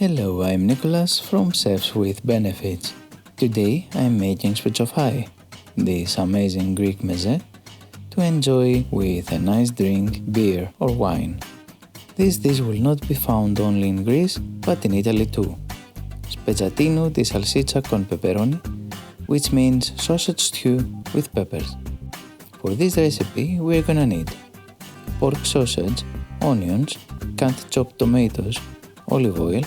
Hello, I'm Nicholas from Chefs with Benefits. Today I'm making Spetzofai, this amazing Greek Mezze, to enjoy with a nice drink, beer or wine. This dish will not be found only in Greece, but in Italy too. Spezzatino di salsiccia con pepperoni, which means sausage stew with peppers. For this recipe we're gonna need pork sausage, onions, canned chopped tomatoes, olive oil,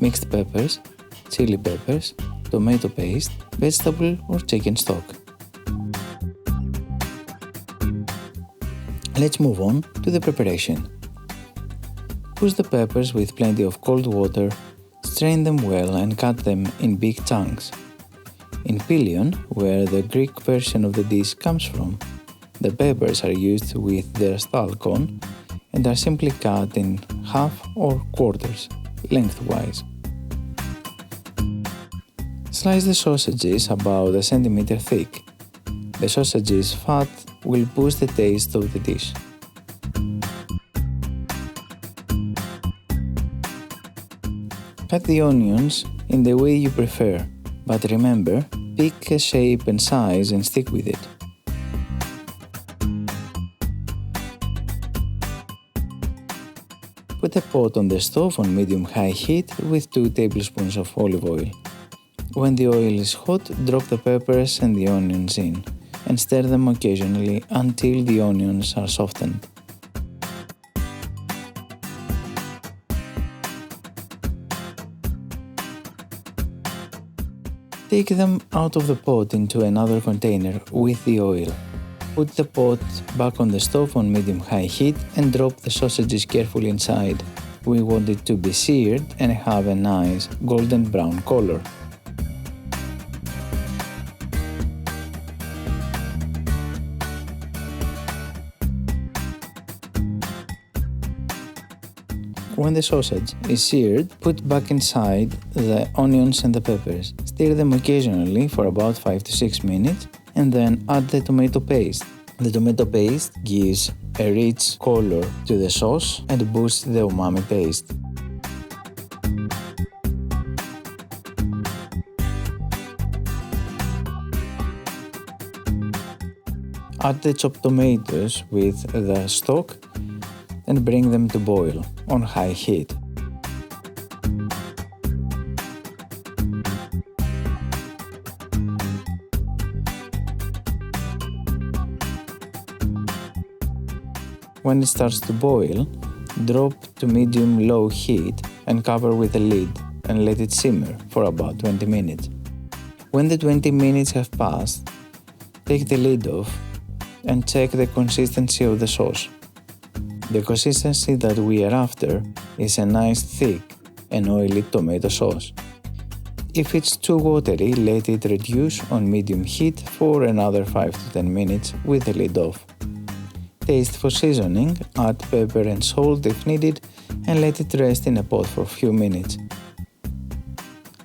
mixed peppers, chili peppers, tomato paste, vegetable or chicken stock. Let's move on to the preparation. Push the peppers with plenty of cold water, strain them well and cut them in big chunks. In Pelion, where the Greek version of the dish comes from, the peppers are used with their stalk on and are simply cut in half or quarters, lengthwise. Slice the sausages about a centimeter thick. The sausage's fat will boost the taste of the dish. Cut the onions in the way you prefer, but remember, pick a shape and size and stick with it. Put a pot on the stove on medium-high heat with 2 tablespoons of olive oil. When the oil is hot, drop the peppers and the onions in, and stir them occasionally until the onions are softened. Take them out of the pot into another container with the oil. Put the pot back on the stove on medium-high heat and drop the sausages carefully inside. We want it to be seared and have a nice golden brown color. When the sausage is seared, put back inside the onions and the peppers. Stir them occasionally for about 5 to 6 minutes and then add the tomato paste. The tomato paste gives a rich color to the sauce and boosts the umami taste. Add the chopped tomatoes with the stock and bring them to boil on high heat. When it starts to boil, drop to medium-low heat and cover with a lid and let it simmer for about 20 minutes. When the 20 minutes have passed, take the lid off and check the consistency of the sauce. The consistency that we are after is a nice thick and oily tomato sauce. If it's too watery, let it reduce on medium heat for another 5 to 10 minutes with the lid off. Taste for seasoning, add pepper and salt if needed and let it rest in a pot for a few minutes.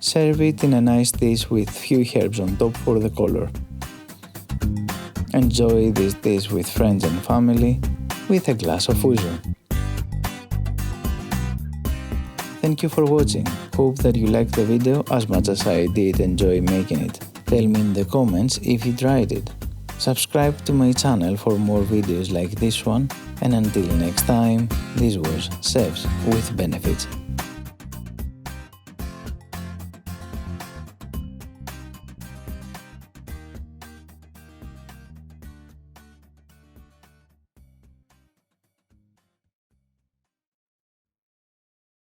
Serve it in a nice dish with few herbs on top for the color. Enjoy this dish with friends and family with a glass of Ouzo. Thank you for watching. Hope that you liked the video as much as I did enjoy making it. Tell me in the comments if you tried it. Subscribe to my channel for more videos like this one, and until next time, this was Chefs with Benefits.